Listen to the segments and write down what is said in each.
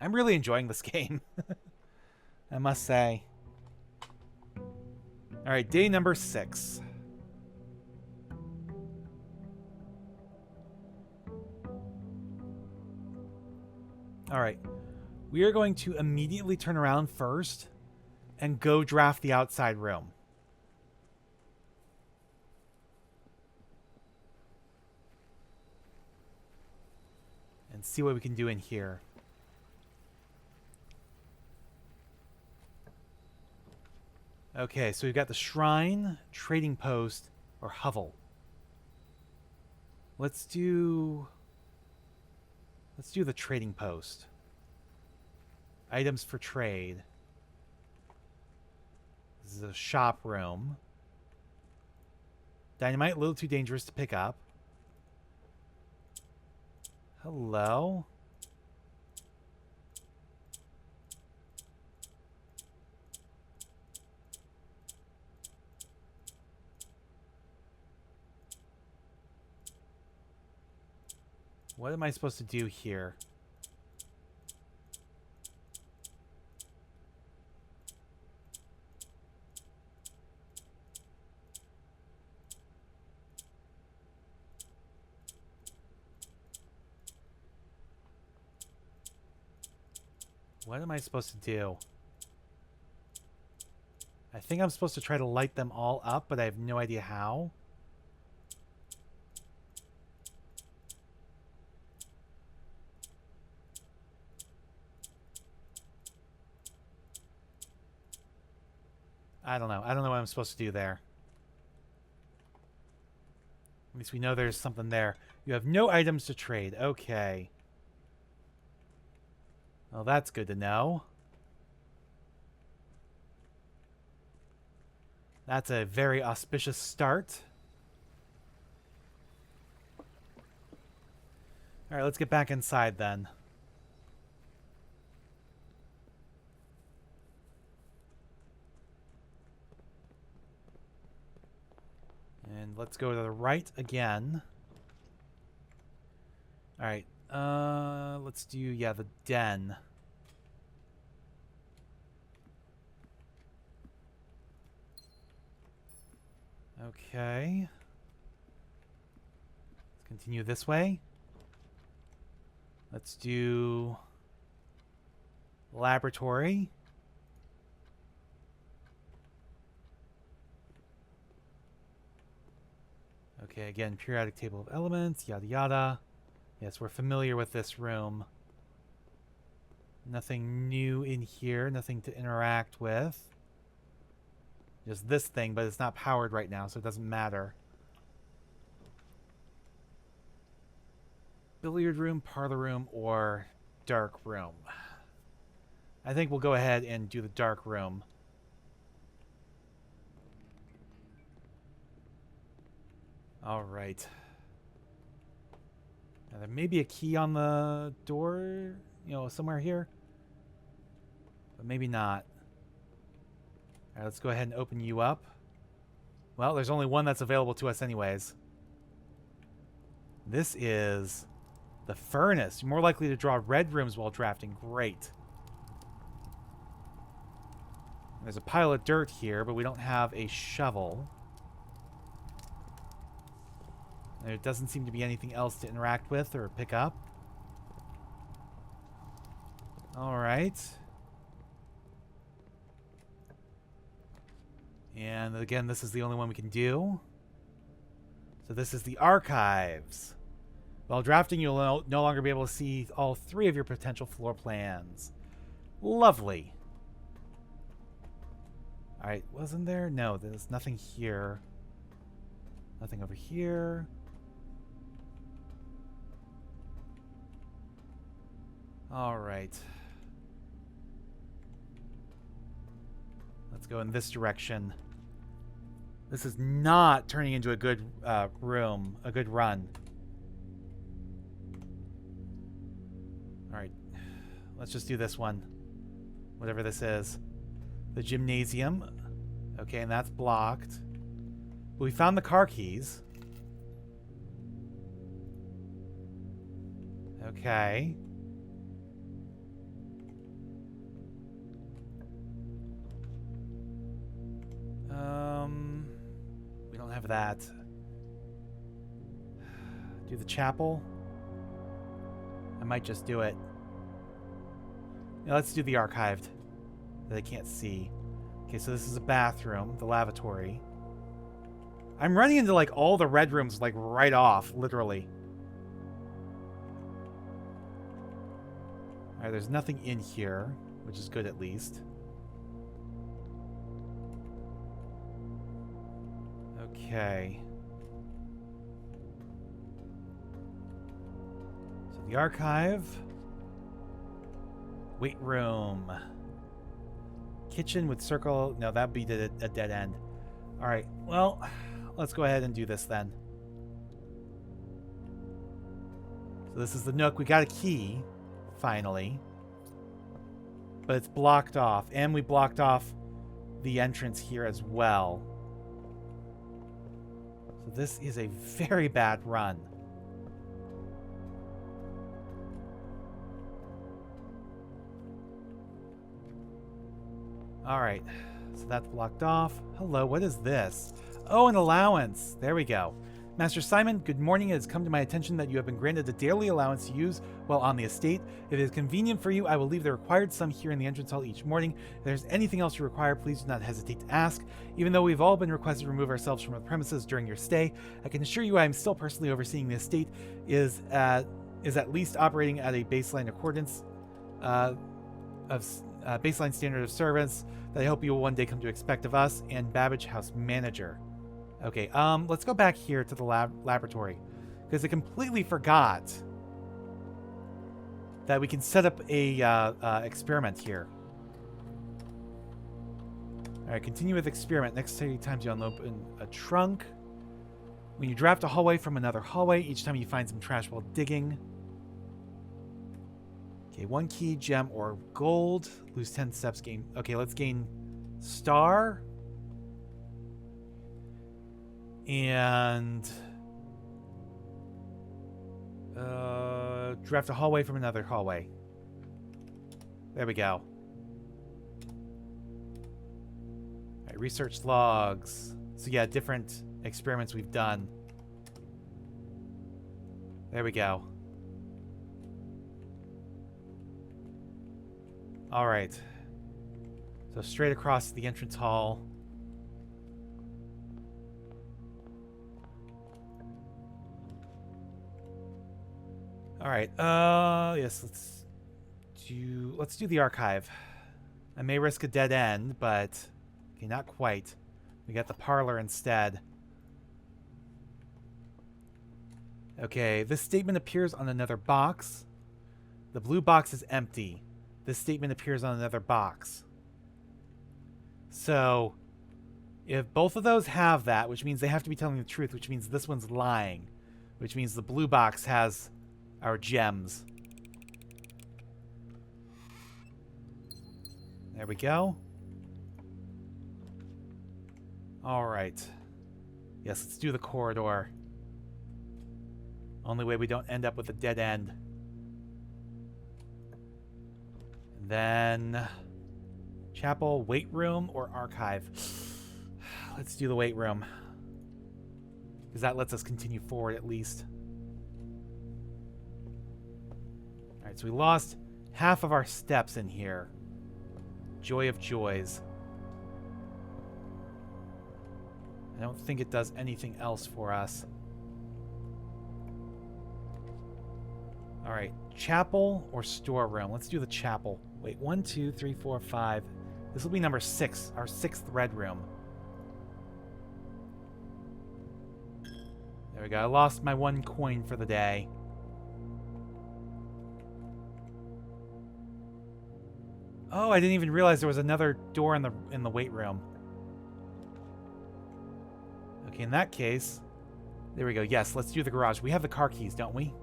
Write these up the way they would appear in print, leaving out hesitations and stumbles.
I'm really enjoying this game, I must say. All right, day number 6. All right, we are going to immediately turn around first and go draft the outside room. And see what we can do in here. Okay, so we've got the shrine, trading post, or hovel. Let's do the trading post. Items for trade. This is a shop room. Dynamite, a little too dangerous to pick up. Hello. What am I supposed to do here? What am I supposed to do? I think I'm supposed to try to light them all up, but I have no idea how. I don't know. I don't know what I'm supposed to do there. At least we know there's something there. You have no items to trade. Okay. Well, that's good to know. That's a very auspicious start. All right, let's get back inside then. And let's go to the right again. All right. Let's do, yeah, the den. Okay. Let's continue this way. Let's do laboratory. Okay, again, periodic table of elements, yada yada. Yes, we're familiar with this room. Nothing new in here, nothing to interact with. Just this thing, but it's not powered right now, so it doesn't matter. Billiard room, parlor room, or dark room. I think we'll go ahead and do the dark room. All right. Now, there may be a key on the door, somewhere here. But maybe not. All right, let's go ahead and open you up. Well, there's only one that's available to us anyways. This is the furnace. You're more likely to draw red rooms while drafting. Great. There's a pile of dirt here, but we don't have a shovel. There doesn't seem to be anything else to interact with or pick up. All right. And again, this is the only one we can do. So this is the archives. While drafting, you'll no longer be able to see all 3 of your potential floor plans. Lovely. All right, wasn't there? No, there's nothing here. Nothing over here. All right. Let's go in this direction. This is not turning into a good room, a good run. All right. Let's just do this one. Whatever this is. The gymnasium. Okay, and that's blocked. But we found the car keys. Okay. have that. Do the chapel. I might just do it. Now let's do the archived that I can't see. Okay, so this is a bathroom, the lavatory. I'm running into like all the red rooms like right off, literally. All right, there's nothing in here, which is good at least. Okay. So the archive. Weight room. Kitchen with circle. No, that'd be a dead end. All right, well, let's go ahead and do this then. So this is the nook. We got a key, finally. But it's blocked off. And we blocked off the entrance here as well. So this is a very bad run. Alright, so that's blocked off. Hello, what is this? Oh, an allowance. There we go. Master Simon, good morning. It has come to my attention that you have been granted a daily allowance to use while on the estate. If it is convenient for you, I will leave the required sum here in the entrance hall each morning. If there's anything else you require, please do not hesitate to ask. Even though we've all been requested to remove ourselves from the premises during your stay, I can assure you I am still personally overseeing the estate is at least operating at a baseline accordance of baseline standard of service that I hope you will one day come to expect of us and Babbage House Manager. Okay, let's go back here to the laboratory, because I completely forgot that we can set up a experiment here. All right, continue with experiment. Next 30 times you open a trunk. When you draft a hallway from another hallway, each time you find some trash while digging. Okay, 1 key, gem, or gold. Lose 10 steps, gain... Okay, let's gain star. And... draft a hallway from another hallway. There we go. Alright, research logs. So yeah, different experiments we've done. There we go. Alright. So straight across the entrance hall. Alright, yes, let's do the archive. I may risk a dead end, but okay, not quite. We got the parlor instead. Okay, this statement appears on another box. The blue box is empty. This statement appears on another box. So, if both of those have that, which means they have to be telling the truth, which means this one's lying, which means the blue box has our gems. There we go. Alright. Yes, let's do the corridor. Only way we don't end up with a dead end. And then... chapel, weight room, or archive? Let's do the weight room. Because that lets us continue forward at least. Alright, so we lost half of our steps in here. Joy of joys. I don't think it does anything else for us. Alright, chapel or storeroom? Let's do the chapel. Wait, 1, 2, 3, 4, 5. This will be number 6, our 6th red room. There we go. I lost my 1 coin for the day. Oh, I didn't even realize there was another door in the weight room. Okay, in that case, there we go. Yes, let's do the garage. We have the car keys, don't we?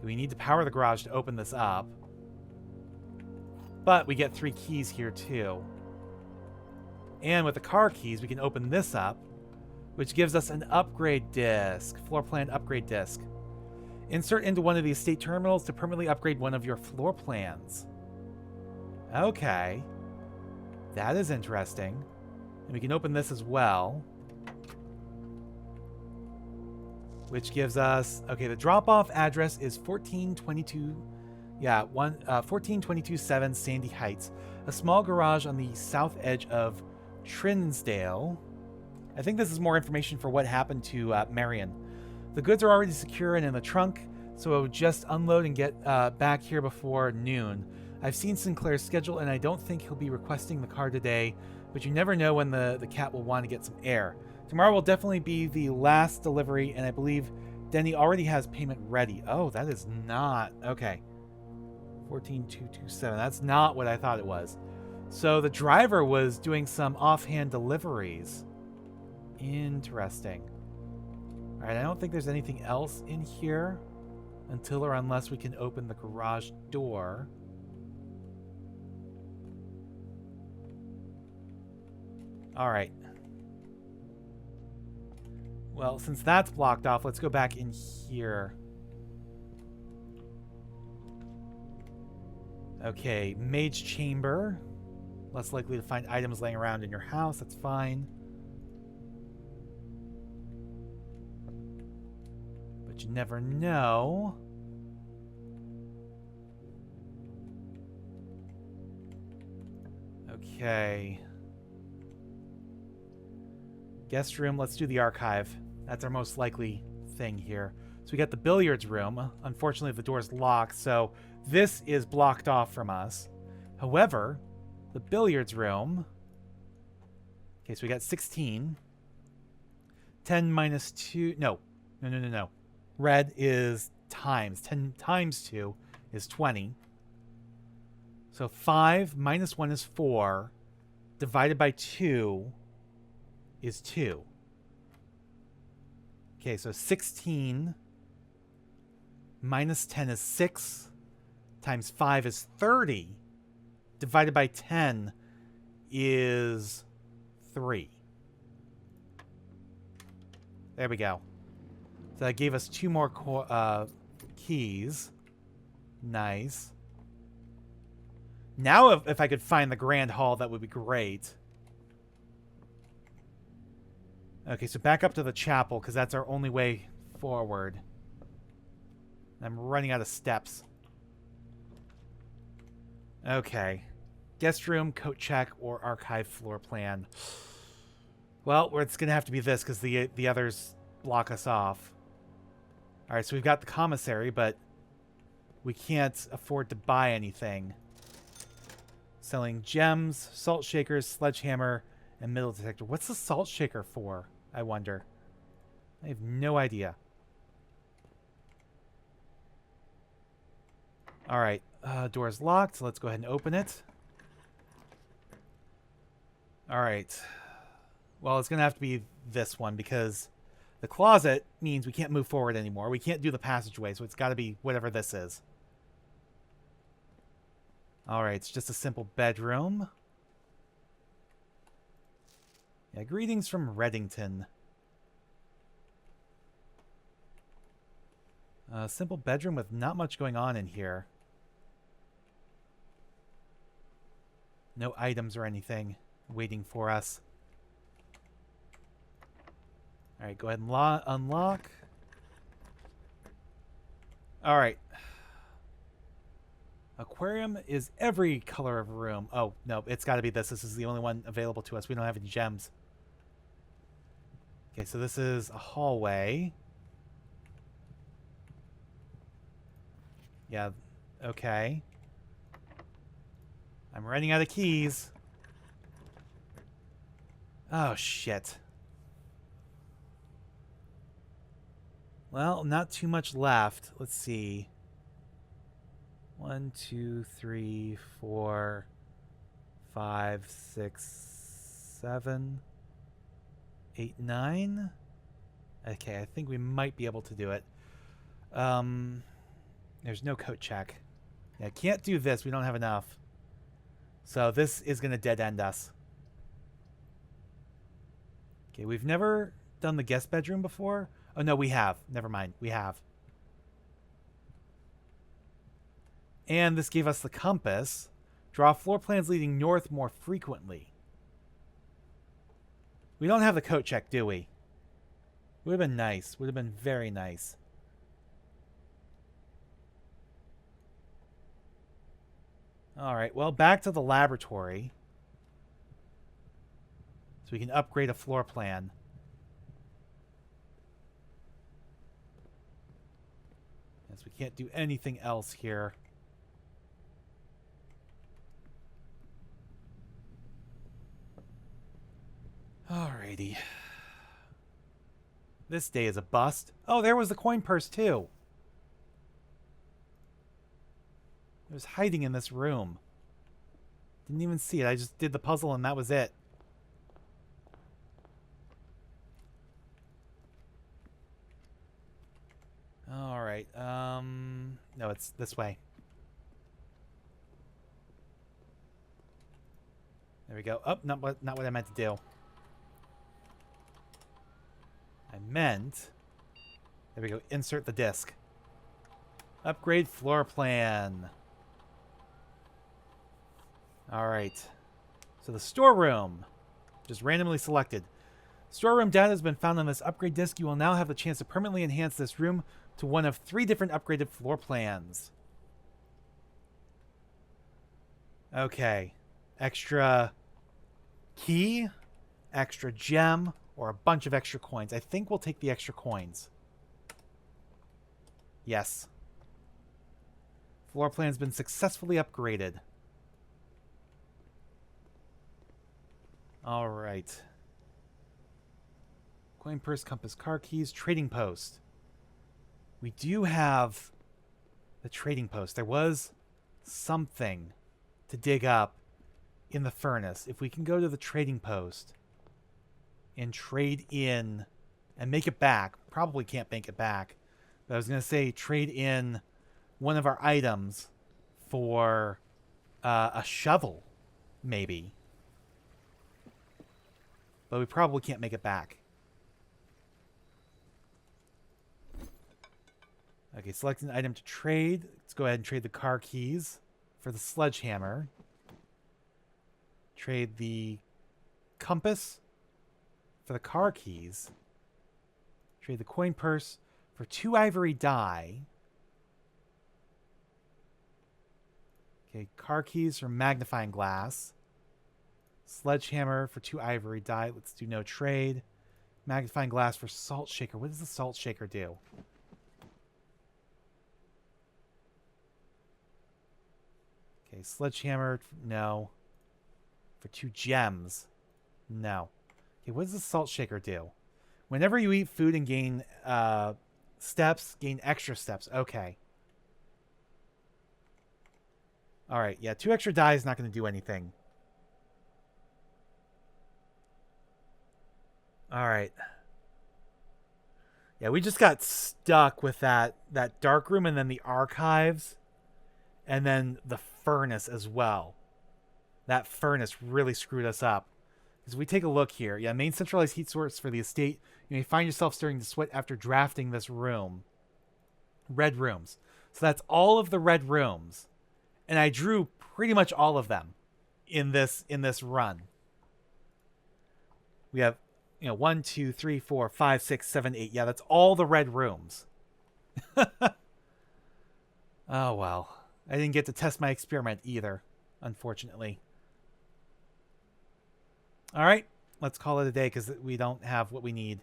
We need to power the garage to open this up. But we get 3 keys here too. And with the car keys, we can open this up, which gives us an upgrade disc, floor plan upgrade disc. Insert into one of the estate terminals to permanently upgrade one of your floor plans. Okay. That is interesting. And we can open this as well. Which gives us... Okay, the drop-off address is 1422... Yeah, 14227 Sandy Heights. A small garage on the south edge of Trinsdale. I think this is more information for what happened to Marion. The goods are already secure and in the trunk, so I would just unload and get back here before noon. I've seen Sinclair's schedule, and I don't think he'll be requesting the car today, but you never know when the cat will want to get some air. Tomorrow will definitely be the last delivery, and I believe Denny already has payment ready. Oh, that is not... Okay. 14227. That's not what I thought it was. So the driver was doing some offhand deliveries. Interesting. Alright, I don't think there's anything else in here until or unless we can open the garage door. Alright. Well, since that's blocked off, let's go back in here. Okay, Mage Chamber. Less likely to find items laying around in your house. That's fine. But you never know. Okay. Guest room. Let's do the archive. That's our most likely thing here. So we got the billiards room. Unfortunately, the door's locked, so this is blocked off from us. However, the billiards room... Okay, so we got 16. 10 minus 2... No. No. Red is times. 10 times 2 is 20. So 5 minus 1 is 4. Divided by 2 is 2. Okay, so 16 minus 10 is 6. Times 5 is 30. Divided by 10 is 3. There we go. So that gave us 2 more keys. Nice. Now if I could find the Grand Hall, that would be great. Okay, so back up to the chapel, because that's our only way forward. I'm running out of steps. Okay. Guest room, coat check, or archive floor plan. Well, it's going to have to be this, because the others block us off. Alright, so we've got the commissary, but we can't afford to buy anything. Selling gems, salt shakers, sledgehammer, and metal detector. What's the salt shaker for, I wonder? I have no idea. Alright, door's locked, so let's go ahead and open it. Alright. Well, it's going to have to be this one, because the closet means we can't move forward anymore. We can't do the passageway, so it's got to be whatever this is. Alright, it's just a simple bedroom. Yeah, greetings from Reddington. Simple bedroom with not much going on in here. No items or anything waiting for us. Alright, go ahead and unlock. Alright. Aquarium is every color of room. Oh, no, it's got to be this. This is the only one available to us. We don't have any gems. Okay, so this is a hallway. Yeah, okay. I'm running out of keys. Oh, shit. Well, not too much left. Let's see. 1, 2, 3, 4, 5, 6, 7, 8, 9. Okay, I think we might be able to do it. There's no coat check. Yeah, can't do this. We don't have enough. So this is going to dead end us. Okay, we've never done the guest bedroom before. Oh, no, we have. Never mind. We have. And this gave us the compass. Draw floor plans leading north more frequently. We don't have the coat check, do we? Would have been nice. Would have been very nice. Alright, well, back to the laboratory. So we can upgrade a floor plan. Yes, we can't do anything else here. Alrighty. This day is a bust. Oh, there was the coin purse, too. It was hiding in this room. Didn't even see it. I just did the puzzle and that was it. Alright, no, it's this way. There we go. Oh, not what I meant to do. I meant... There we go. Insert the disc. Upgrade floor plan. Alright. So the storeroom. Just randomly selected. Storeroom data has been found on this upgrade disc. You will now have the chance to permanently enhance this room to one of 3 different upgraded floor plans. Okay. Extra key, extra gem, or a bunch of extra coins. I think we'll take the extra coins. Yes. Floor plan's been successfully upgraded. Alright. Coin purse, compass, car keys, trading post. We do have the trading post. There was something to dig up in the furnace. If we can go to the trading post and trade in and make it back. Probably can't make it back. But I was going to say trade in one of our items for a shovel, maybe. But we probably can't make it back. Okay, select an item to trade. Let's go ahead and trade the car keys for the sledgehammer. Trade the compass for the car keys. Trade the coin purse for 2 ivory die. Okay, car keys for magnifying glass. Sledgehammer for 2 ivory die. Let's do no trade. Magnifying glass for salt shaker. What does the salt shaker do? Okay, sledgehammer, no. For 2 gems, no. Okay, what does the salt shaker do? Whenever you eat food and gain steps, gain extra steps. Okay. Alright, yeah, 2 extra die is not going to do anything. Alright. Yeah, we just got stuck with that dark room and then the archives. And then the furnace as well. That furnace really screwed us up. As we take a look here, yeah, main centralized heat source for the estate. You may find yourself starting to sweat after drafting this room. Red rooms. So that's all of the red rooms. And I drew pretty much all of them in this run. We have, 1, 2, 3, 4, 5, 6, 7, 8. Yeah, that's all the red rooms. Oh, well. I didn't get to test my experiment either, unfortunately. All right, let's call it a day because we don't have what we need.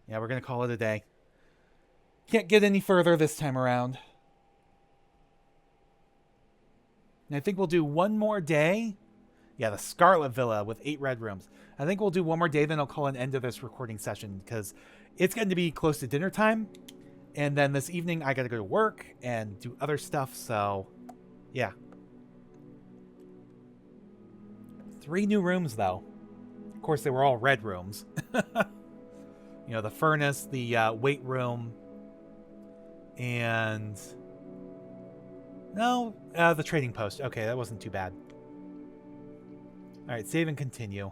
Yeah, we're going to call it a day. Can't get any further this time around. And I think we'll do one more day. Yeah, the Scarlet Villa with 8 red rooms. I think we'll do one more day, then I'll call an end to this recording session because it's going to be close to dinner time. And then this evening, I got to go to work and do other stuff. So, yeah. 3 new rooms, though. Of course, they were all red rooms. The furnace, the weight room, and... No, the trading post. Okay, that wasn't too bad. All right, save and continue.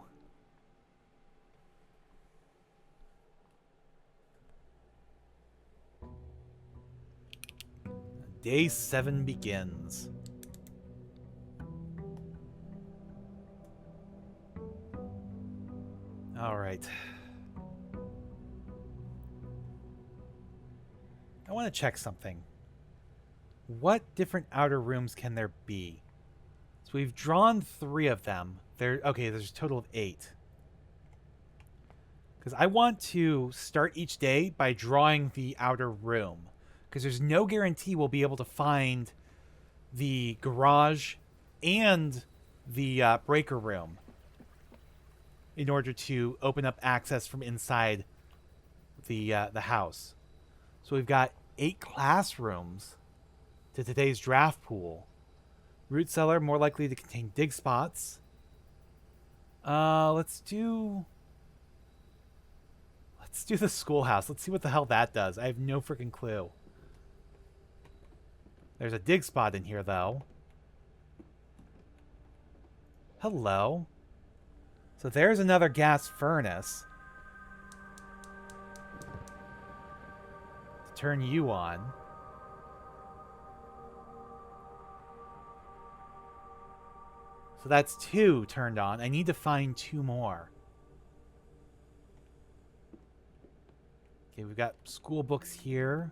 Day 7 begins. All right. I want to check something. What different outer rooms can there be? So we've drawn 3 of them. Okay, there's a total of 8. Because I want to start each day by drawing the outer room. Because there's no guarantee we'll be able to find the garage and the breaker room in order to open up access from inside the house. So we've got 8 classrooms to today's draft pool. Root cellar, more likely to contain dig spots. Let's do the schoolhouse. Let's see what the hell that does. I have no freaking clue. There's a dig spot in here, though. Hello. So there's another gas furnace. To turn you on. So that's 2 turned on. I need to find 2 more. Okay, we've got school books here.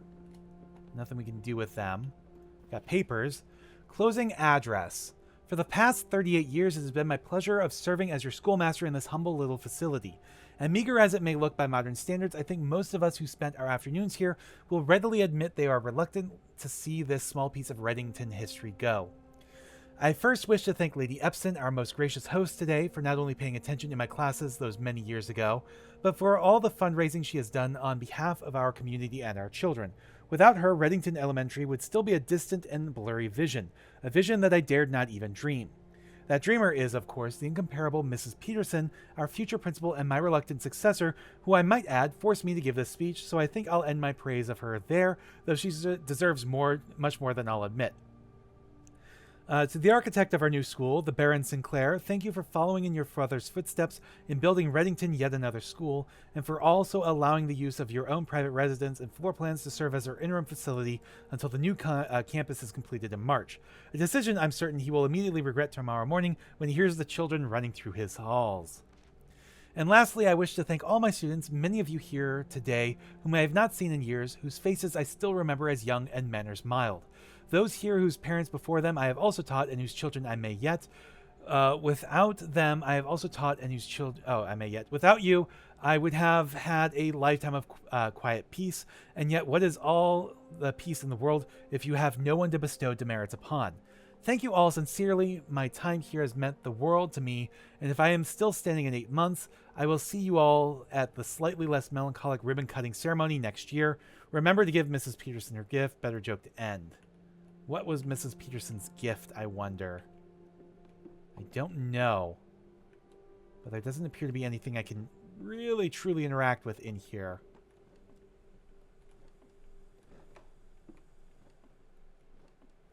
Nothing we can do with them. Got papers. Closing address. For the past 38 years, it has been my pleasure of serving as your schoolmaster in this humble little facility. And meager as it may look by modern standards, I think most of us who spent our afternoons here will readily admit they are reluctant to see this small piece of Reddington history go. I first wish to thank Lady Epson, our most gracious host today, for not only paying attention in my classes those many years ago, but for all the fundraising she has done on behalf of our community and our children. Without her, Reddington Elementary would still be a distant and blurry vision, a vision that I dared not even dream. That dreamer is, of course, the incomparable Mrs. Peterson, our future principal and my reluctant successor, who I might add forced me to give this speech, so I think I'll end my praise of her there, though she deserves much more than I'll admit. To the architect of our new school, the Baron Sinclair, thank you for following in your father's footsteps in building Reddington yet another school, and for also allowing the use of your own private residence and floor plans to serve as our interim facility until the new campus is completed in March. A decision I'm certain he will immediately regret tomorrow morning when he hears the children running through his halls. And lastly, I wish to thank all my students, many of you here today, whom I have not seen in years, whose faces I still remember as young and manners mild. Those here whose parents before them I have also taught and whose children I may yet. Without them, I have also taught and whose children... Oh, I may yet. Without you, I would have had a lifetime of quiet peace. And yet, what is all the peace in the world if you have no one to bestow demerits upon? Thank you all sincerely. My time here has meant the world to me. And if I am still standing in 8 months, I will see you all at the slightly less melancholic ribbon-cutting ceremony next year. Remember to give Mrs. Peterson her gift. Better joke to end. What was Mrs. Peterson's gift, I wonder? I don't know. But there doesn't appear to be anything I can really, truly interact with in here.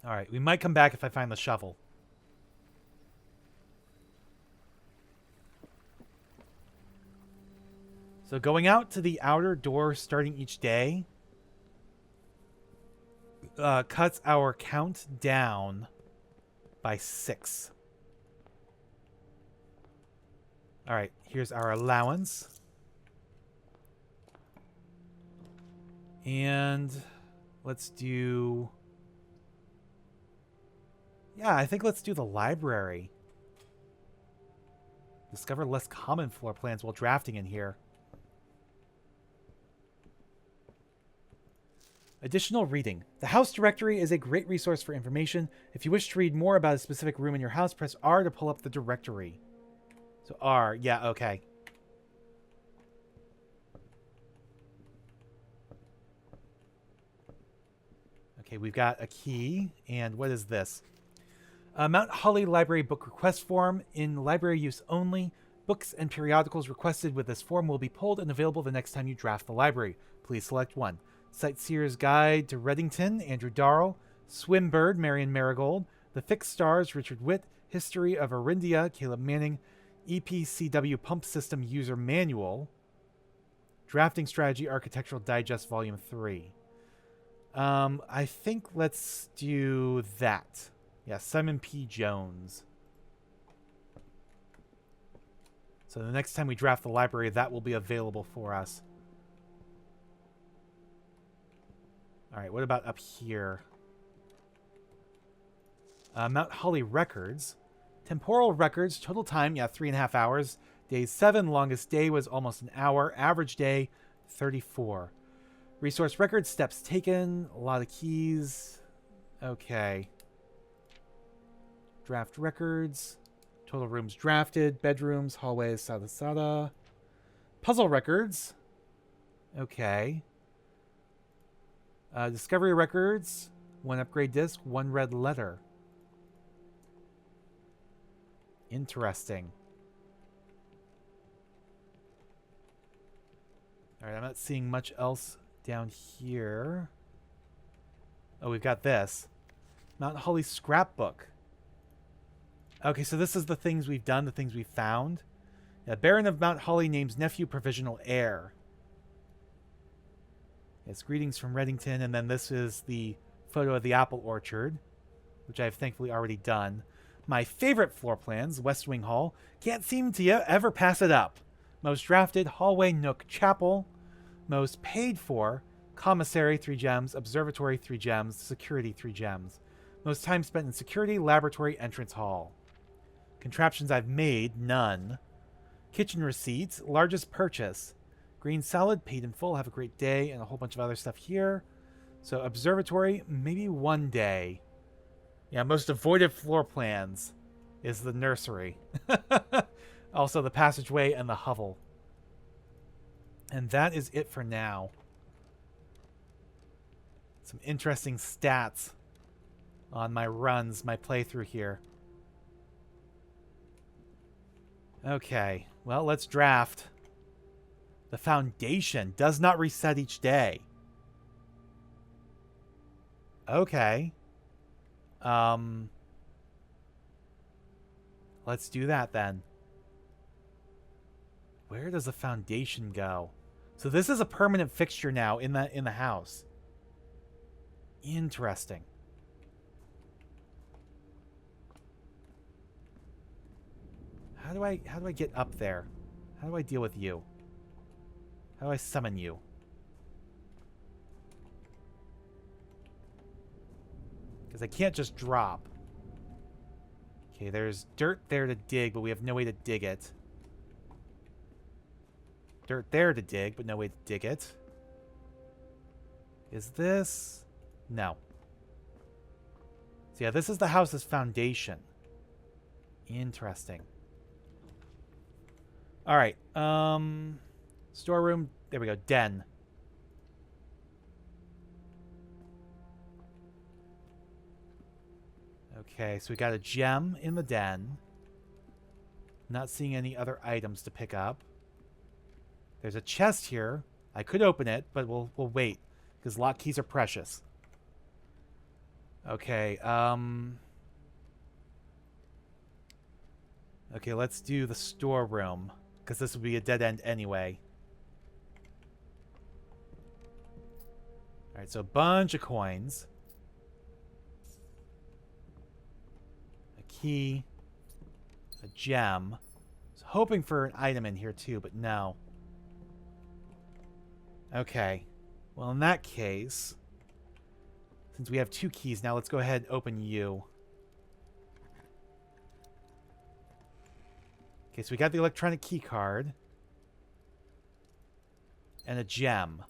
Alright, we might come back if I find the shovel. So going out to the outer door starting each day... cuts our count down by 6. All right, here's our allowance. And let's do... Yeah, I think let's do the library. Discover less common floor plans while drafting in here. Additional reading. The house directory is a great resource for information. If you wish to read more about a specific room in your house, press R to pull up the directory. So R, yeah, okay. Okay, we've got a key, and what is this? Mount Holly Library Book Request Form. In library use only. Books and periodicals requested with this form will be pulled and available the next time you draft the library. Please select one. Sightseer's Guide to Reddington, Andrew Darrell. Swimbird, Marion Marigold. The Fixed Stars, Richard Witt. History of Arindia, Caleb Manning. EPCW Pump System User Manual. Drafting Strategy Architectural Digest Volume 3. I think let's do that. Yeah, Simon P. Jones. So the next time we draft the library, that will be available for us. All right, what about up here? Mount Holly records. Temporal records, total time, yeah, 3.5 hours. Day 7, longest day was almost an hour. Average day, 34. Resource records, steps taken, a lot of keys. Okay. Draft records. Total rooms drafted, bedrooms, hallways, sada sada. Puzzle records. Okay. Discovery records. 1 upgrade disc, 1 red letter. Interesting. Alright, I'm not seeing much else down here. Oh, we've got this. Mount Holly scrapbook. Okay, so this is the things we've done, the things we've found. Yeah, Baron of Mount Holly names nephew provisional heir. Yes, greetings from Reddington, and then this is the photo of the apple orchard, which I've thankfully already done. My favorite floor plans, West Wing Hall. Can't seem to ever pass it up. Most drafted, hallway, nook, chapel. Most paid for, commissary, 3 gems. Observatory, 3 gems. Security, 3 gems. Most time spent in security, laboratory, entrance hall. Contraptions I've made, none. Kitchen receipts, largest purchase. Green salad, paid in full, have a great day, and a whole bunch of other stuff here. So observatory, maybe one day. Yeah, most avoided floor plans is the nursery. Also the passageway and the hovel. And that is it for now. Some interesting stats on my runs, my playthrough here. Okay, well, let's draft. The foundation does not reset each day. Okay. Let's do that then. Where does the foundation go? So this is a permanent fixture now in the house. Interesting. How do I get up there? How do I deal with you? How do I summon you? Because I can't just drop. Okay, there's dirt there to dig, but we have no way to dig it. Dirt there to dig, but no way to dig it. Is this? No. So yeah, this is the house's foundation. Interesting. Alright, storeroom, there we go, den. Okay, so we got a gem in the den. Not seeing any other items to pick up. There's a chest here. I could open it, but we'll wait, because lock keys are precious. Okay, okay, let's do the storeroom, because this would be a dead end anyway. Alright, so a bunch of coins. A key. A gem. I was hoping for an item in here too, but no. Okay. Well, in that case, since we have 2 keys now, let's go ahead and open you. Okay, so we got the electronic key card. And a gem.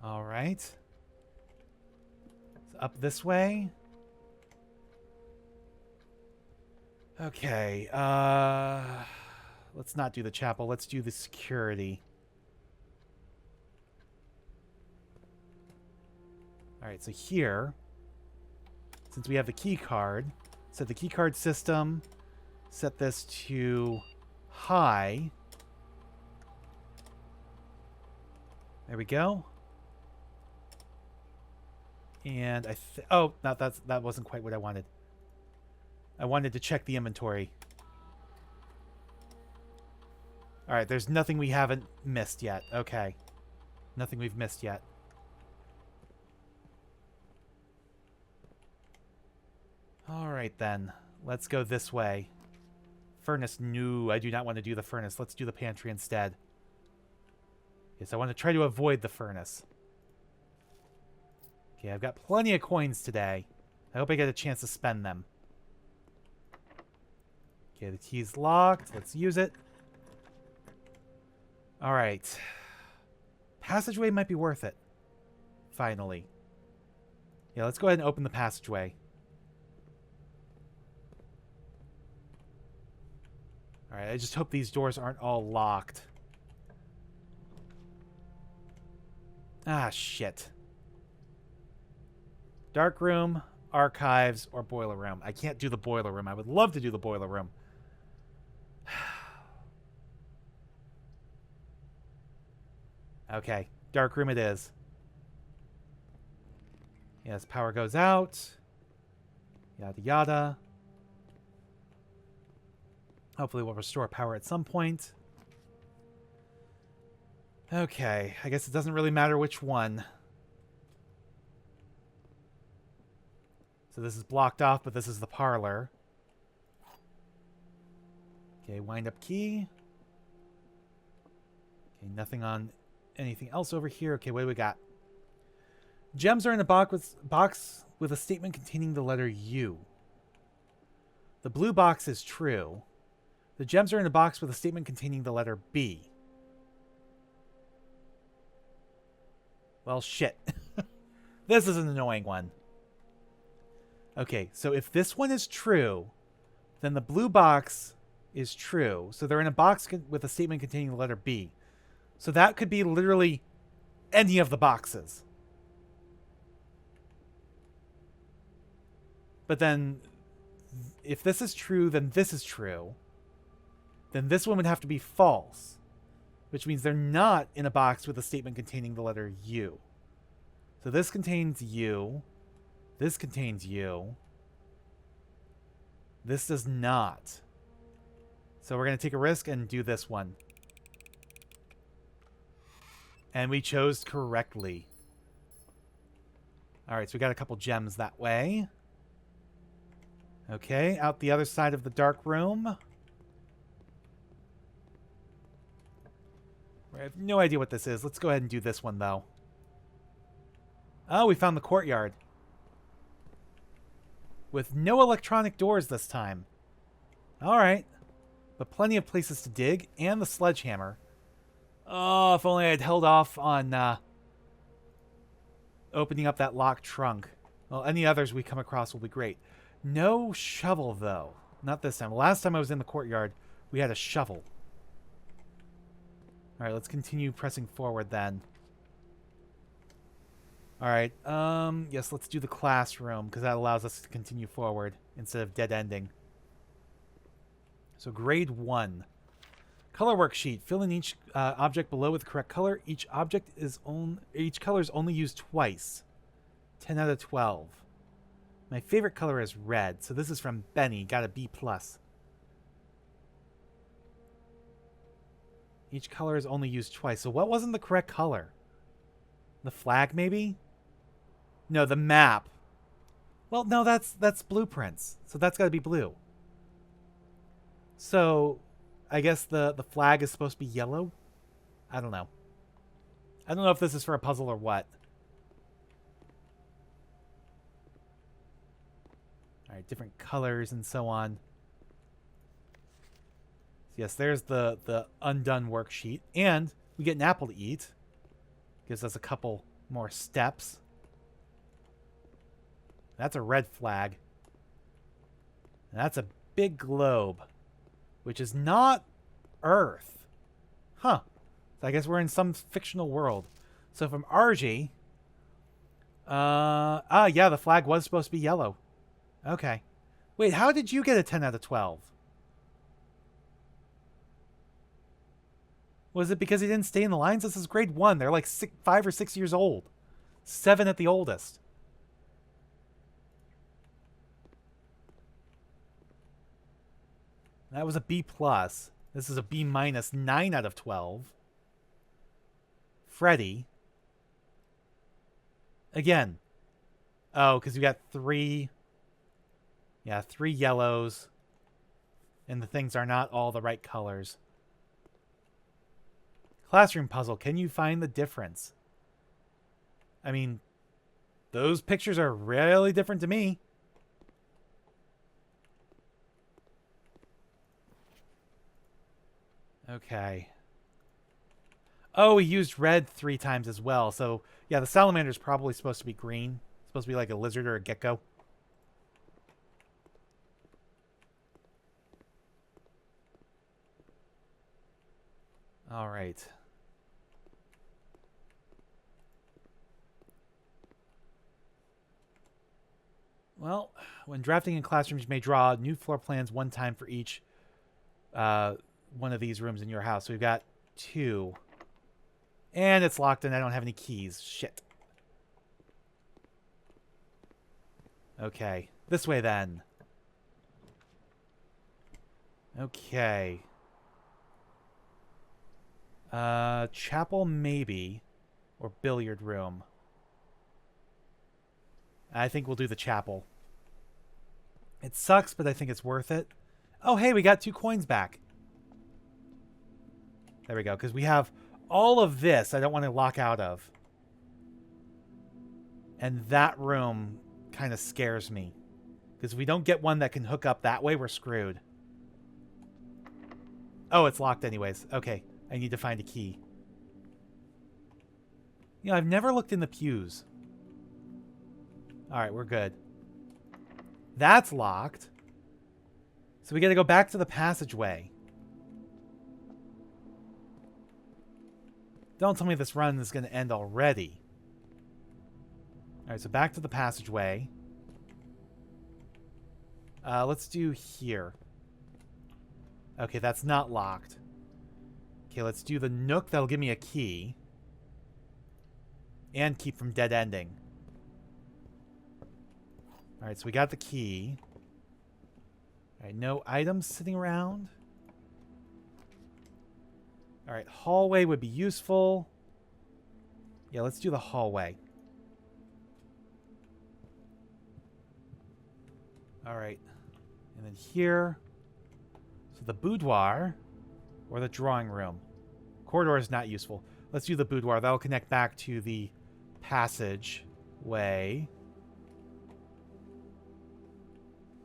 Alright. So up this way. Okay, let's not do the chapel. Let's do the security. Alright, so here, since we have the key card, set the key card system, set this to high. There we go. And oh, no, that wasn't quite what I wanted. I wanted to check the inventory. Alright, there's nothing we haven't missed yet. Okay. Nothing we've missed yet. Alright then. Let's go this way. Furnace. No, I do not want to do the furnace. Let's do the pantry instead. Yes, I want to try to avoid the furnace. Okay, I've got plenty of coins today. I hope I get a chance to spend them. Okay, the key's locked. Let's use it. Alright. Passageway might be worth it. Finally. Yeah, let's go ahead and open the passageway. Alright, I just hope these doors aren't all locked. Ah, shit. Dark room, archives, or boiler room. I can't do the boiler room. I would love to do the boiler room. Okay, dark room it is. Yes, power goes out. Yada yada. Hopefully we'll restore power at some point. Okay, I guess it doesn't really matter which one. So this is blocked off, but this is the parlor. Okay, wind up key. Okay, nothing on anything else over here. Okay, what do we got? Gems are in a box with a statement containing the letter U. The blue box is true. The gems are in a box with a statement containing the letter B. Well, shit. This is an annoying one. Okay, so if this one is true, then the blue box is true. So they're in a box with a statement containing the letter B. So that could be literally any of the boxes. But then, if this is true, then this is true. Then this one would have to be false. Which means they're not in a box with a statement containing the letter U. So this contains U. This contains U. This does not. So we're going to take a risk and do this one. And we chose correctly. Alright, so we got a couple gems that way. Okay, out the other side of the dark room. I have no idea what this is. Let's go ahead and do this one, though. Oh, we found the courtyard. With no electronic doors this time. Alright. But plenty of places to dig, and the sledgehammer. Oh, if only I'd held off on opening up that locked trunk. Well, any others we come across will be great. No shovel, though. Not this time. Last time I was in the courtyard, we had a shovel. Alright, let's continue pressing forward then. Alright, yes, let's do the classroom, because that allows us to continue forward instead of dead-ending. So, grade 1. Color worksheet. Fill in each object below with the correct color. Each color is only used twice. 10 out of 12. My favorite color is red, so this is from Benny. Got a B+. Each color is only used twice. So what wasn't the correct color? The flag, maybe? No, the map. Well, no, that's blueprints. So that's got to be blue. So, I guess the flag is supposed to be yellow? I don't know. I don't know if this is for a puzzle or what. Alright, different colors and so on. So yes, there's the undone worksheet. And we get an apple to eat. Gives us a couple more steps. That's a red flag. And that's a big globe. Which is not Earth. Huh. So I guess we're in some fictional world. So from Argy... yeah, the flag was supposed to be yellow. Okay. Wait, how did you get a 10 out of 12? Was it because he didn't stay in the lines? This is grade 1. They're like 5 or 6 years old. 7 at the oldest. That was a B+. This is a B-, 9 out of 12. Freddy. Again. Oh, because we got 3... Yeah, 3 yellows. and the things are not all the right colors. Classroom puzzle. Can you find the difference? I mean, those pictures are really different to me. Okay. Oh, we used red 3 times as well. So, yeah, the salamander's probably supposed to be green. It's supposed to be like a lizard or a gecko. All right. Well, when drafting in classrooms, you may draw new floor plans 1 time for each one of these rooms in your house. So we've got 2. And it's locked and I don't have any keys. Shit. Okay. This way then. Okay. Chapel maybe. Or billiard room. I think we'll do the chapel. It sucks, but I think it's worth it. Oh, hey, we got 2 coins back. There we go, because we have all of this I don't want to lock out of. And that room kind of scares me. Because if we don't get one that can hook up that way, we're screwed. Oh, it's locked anyways. Okay, I need to find a key. You know, I've never looked in the pews. Alright, we're good. That's locked. So we gotta go back to the passageway. Don't tell me this run is gonna end already. Alright, so back to the passageway. Let's do here. Okay, that's not locked. Okay, let's do the nook. That'll give me a key. And keep from dead ending. Alright, so we got the key. Alright, no items sitting around. Alright, hallway would be useful. Yeah, let's do the hallway. Alright. And then here. So the boudoir. Or the drawing room. Corridor is not useful. Let's do the boudoir. That'll connect back to the passageway.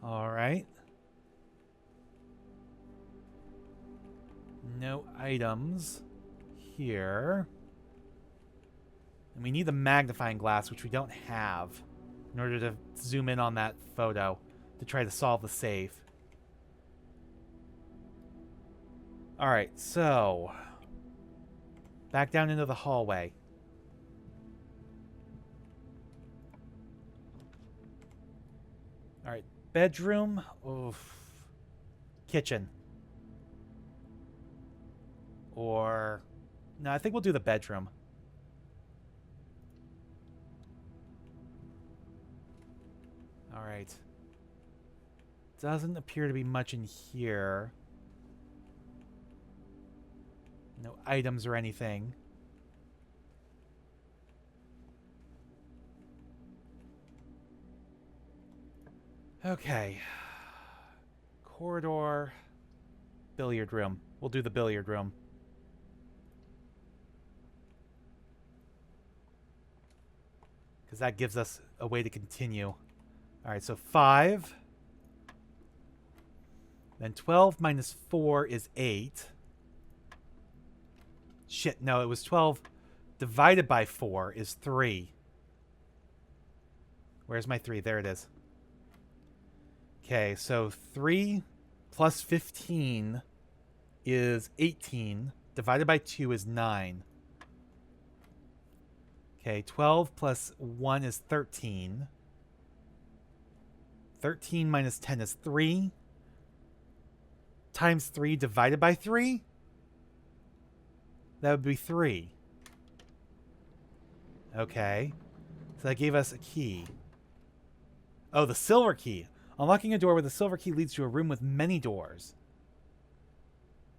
Alright. No items here. And we need the magnifying glass, which we don't have, in order to zoom in on that photo to try to solve the safe. Alright, so back down into the hallway. Alright, bedroom. Oof. Kitchen. Or... no, I think we'll do the bedroom. Alright. Doesn't appear to be much in here. No items or anything. Okay. Corridor. Billiard room. We'll do the billiard room. Because that gives us a way to continue. Alright, so 5. Then 12 minus 4 is 8. Shit, no, it was 12 divided by 4 is 3. Where's my 3? There it is. Okay, so 3 plus 15 is 18. Divided by 2 is 9. Okay, 12 plus 1 is 13. 13 minus 10 is 3. Times 3 divided by 3? That would be 3. Okay. So that gave us a key. Oh, the silver key. Unlocking a door with a silver key leads to a room with many doors.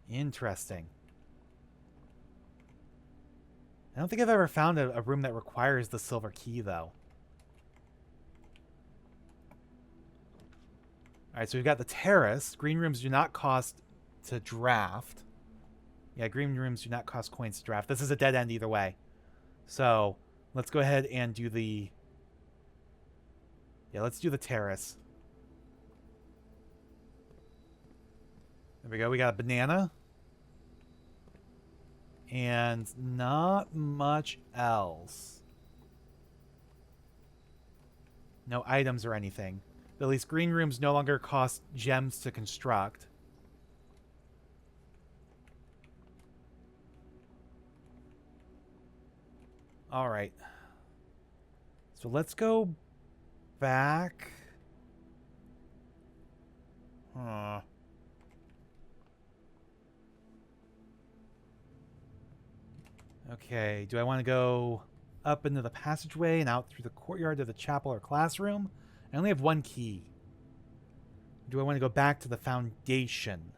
Interesting. I don't think I've ever found a room that requires the silver key, though. All right, so we've got the terrace. Green rooms do not cost to draft. Yeah, green rooms do not cost coins to draft. This is a dead end either way. So let's go ahead and do the... Yeah, let's do the terrace. There we go. We got a banana. And not much else. No items or anything. But at least green rooms no longer cost gems to construct. Alright. So let's go back. Huh. Okay, do I want to go up into the passageway and out through the courtyard to the chapel or classroom? I only have one key. Do I want to go back to the foundation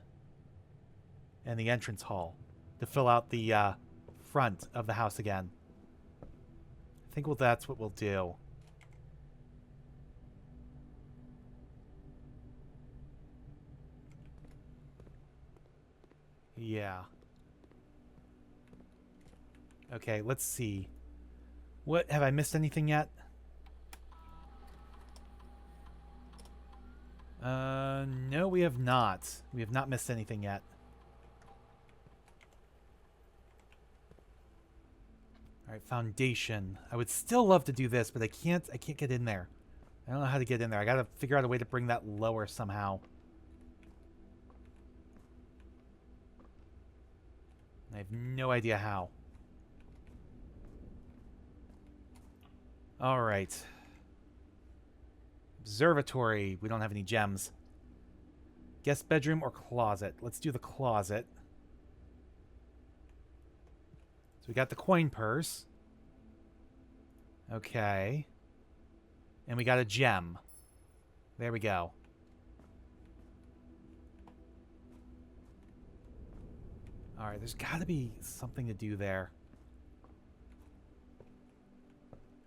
and the entrance hall to fill out the front of the house again? I think that's what we'll do. Yeah. Okay, let's see. What, have I missed anything yet? No, we have not. We have not missed anything yet. All right, foundation. I would still love to do this, but I can't get in there. I don't know how to get in there. I got to figure out a way to bring that lower somehow. I have no idea how. All right. Observatory. We don't have any gems. Guest bedroom or closet. Let's do the closet. So we got the coin purse. Okay. And we got a gem. There we go. Alright, there's got to be something to do there.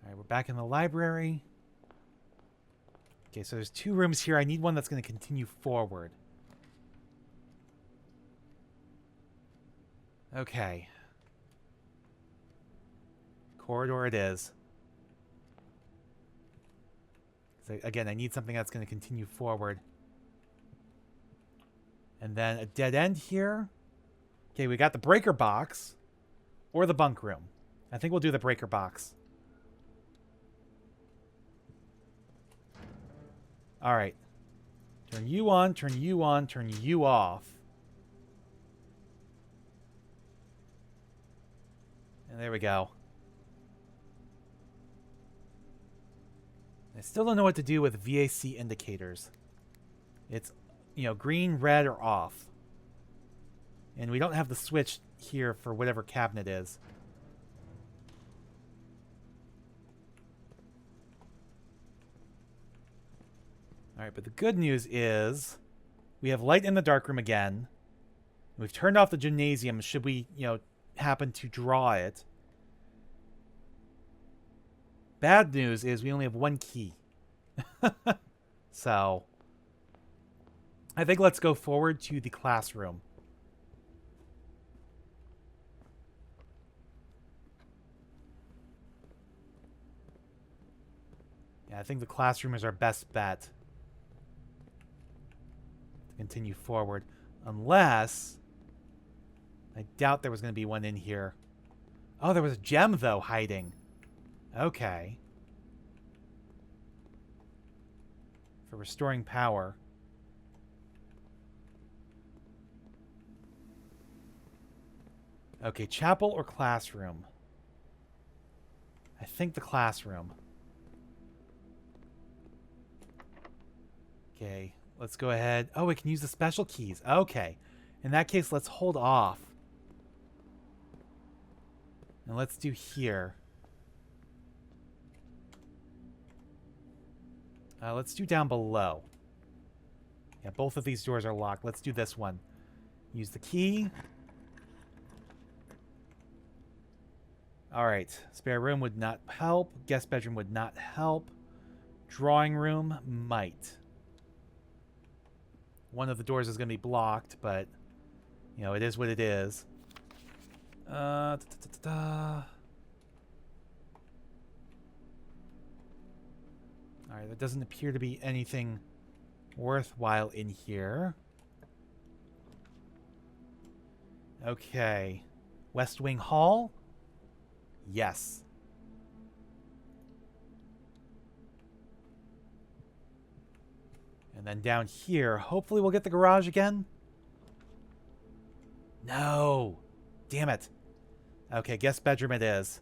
Alright, we're back in the library. Okay, so there's 2 rooms here. I need one that's going to continue forward. Okay. Corridor it is. So again, I need something that's going to continue forward. And then a dead end here. Okay, we got the breaker box. Or the bunk room. I think we'll do the breaker box. Alright. Turn you on, turn you on, turn you off. And there we go. I still don't know what to do with VAC indicators. It's, you know, green, red, or off. And we don't have the switch here for whatever cabinet is. Alright, but the good news is we have light in the darkroom again. We've turned off the gymnasium should we, you know, happen to draw it. Bad news is we only have one key. So, I think let's go forward to the classroom. Yeah, I think the classroom is our best bet to continue forward. Unless... I doubt there was going to be one in here. Oh, there was a gem, though, hiding. Okay. For restoring power. Okay, chapel or classroom? I think the classroom. Okay, let's go ahead. Oh, we can use the special keys. Okay. In that case, let's hold off. And let's do here. Let's do down below. Yeah, both of these doors are locked. Let's do this one. Use the key. Alright. Spare room would not help. Guest bedroom would not help. Drawing room might. one of the doors is going to be blocked, but, you know, it is what it is. Alright, there doesn't appear to be anything worthwhile in here. Okay. West Wing Hall? Yes. And then down here, hopefully we'll get the garage again. No. Damn it. Okay, guest bedroom it is.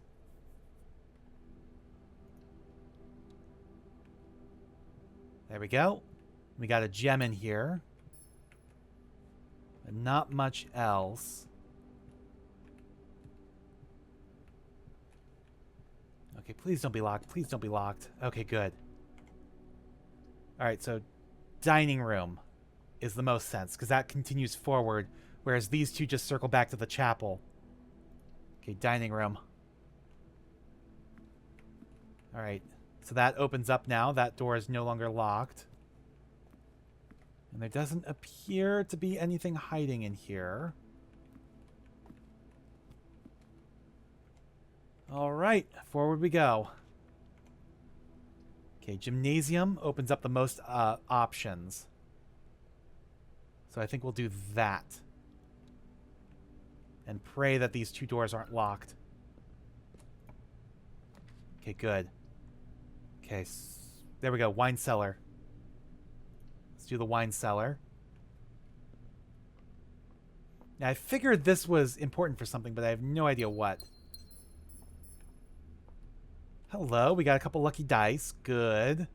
There we go. We got a gem in here. But not much else. Okay, please don't be locked. Please don't be locked. Okay, good. Alright, so dining room is the most sense, because that continues forward, whereas these two just circle back to the chapel. Okay, dining room. Alright, so that opens up now. That door is no longer locked. And there doesn't appear to be anything hiding in here. Alright, forward we go. Okay, gymnasium opens up the most options. So I think we'll do that. And pray that these two doors aren't locked. Okay, good. Okay, there we go, wine cellar. Let's do the wine cellar. Now, I figured this was important for something, but I have no idea what. Hello, we got a couple lucky dice. Good.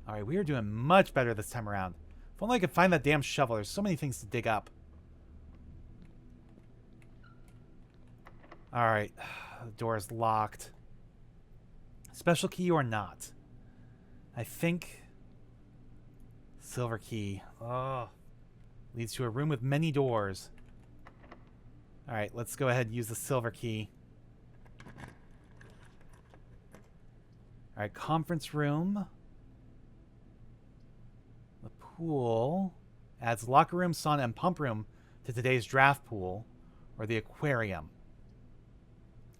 Alright, we are doing much better this time around. If only I could find that damn shovel. There's so many things to dig up. Alright, the door is locked. Special key or not? I think silver key. Oh, leads to a room with many doors. Alright, let's go ahead and use the silver key. Alright, conference room. The pool adds locker room, sauna, and pump room to today's draft pool. Or the aquarium.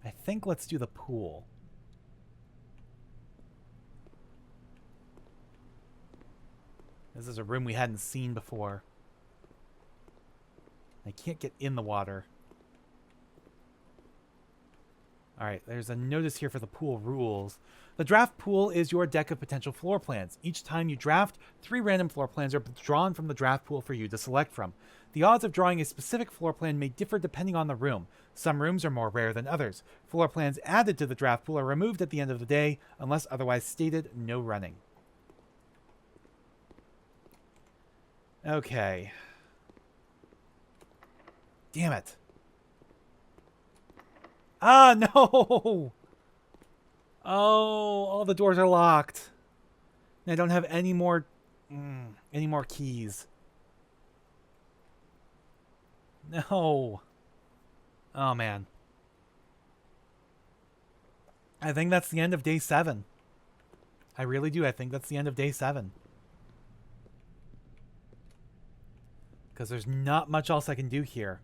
I think let's do the pool. This is a room we hadn't seen before. I can't get in the water. Alright, there's a notice here for the pool rules. The draft pool is your deck of potential floor plans. Each time you draft, 3 random floor plans are drawn from the draft pool for you to select from. The odds of drawing a specific floor plan may differ depending on the room. Some rooms are more rare than others. Floor plans added to the draft pool are removed at the end of the day, unless otherwise stated, no running. Okay. Damn it. Ah, no! Oh, all the doors are locked. I don't have any more keys. No. Oh, man. I think that's the end of day 7. I really do. I think that's the end of day 7. Because there's not much else I can do here.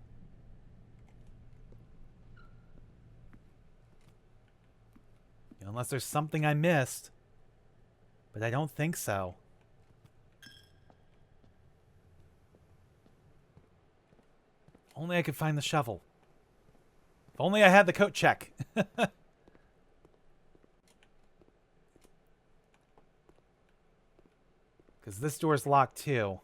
Unless there's something I missed. But I don't think so. Only I could find the shovel. If only I had the coat check. Because this door's locked too.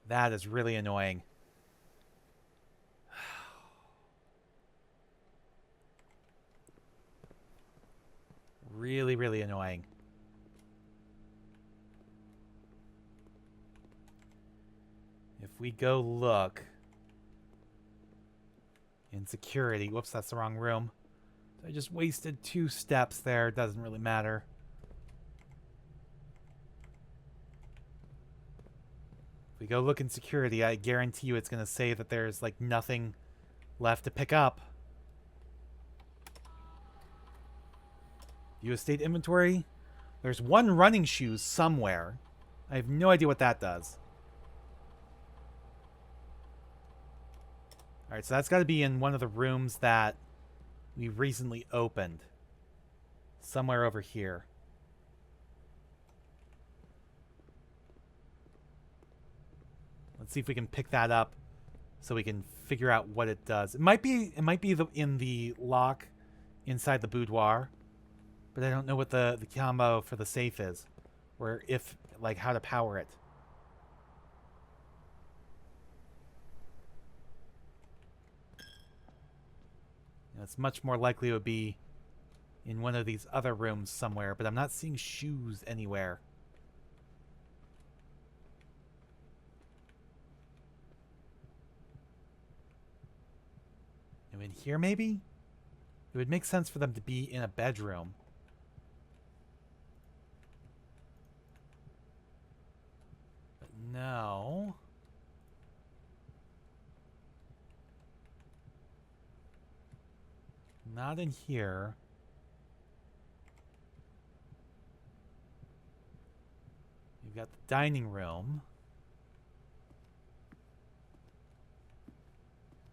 That is really annoying. Really, really annoying. If we go look in security, whoops, that's the wrong room. I just wasted 2 steps there. Doesn't really matter. If we go look in security, I guarantee you it's going to say that there's like nothing left to pick up. View estate inventory. There's one running shoes somewhere. I have no idea what that does. Alright, so that's got to be in one of the rooms that we recently opened. Somewhere over here. Let's see if we can pick that up so we can figure out what it does. It might be in the lock inside the boudoir, but I don't know what the combo for the safe is, or if, like, how to power it. It's much more likely it would be in one of these other rooms somewhere, but I'm not seeing shoes anywhere. In here, maybe? It would make sense for them to be in a bedroom. But no. Not in here. You've got the dining room.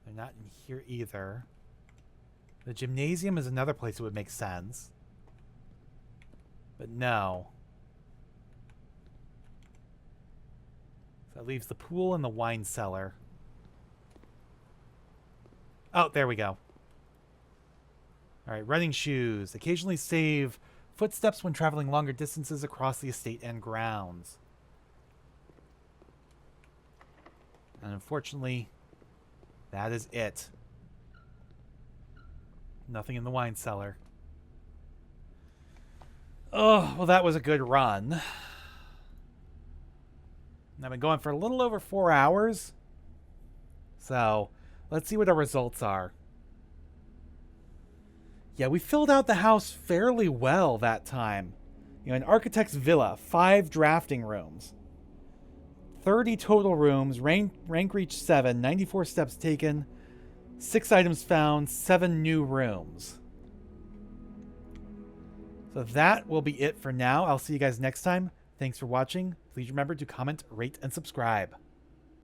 They're not in here either. The gymnasium is another place that would make sense. But no. So that leaves the pool and the wine cellar. Oh, there we go. Alright, running shoes. Occasionally save footsteps when traveling longer distances across the estate and grounds. And unfortunately, that is it. Nothing in the wine cellar. Oh, well, that was a good run. I've been going for a little over 4 hours. So, let's see what our results are. Yeah, we filled out the house fairly well that time. You know, an architect's villa, 5 drafting rooms. 30 total rooms, rank reached 7, 94 steps taken, 6 items found, 7 new rooms. So that will be it for now. I'll see you guys next time. Thanks for watching. Please remember to comment, rate, and subscribe.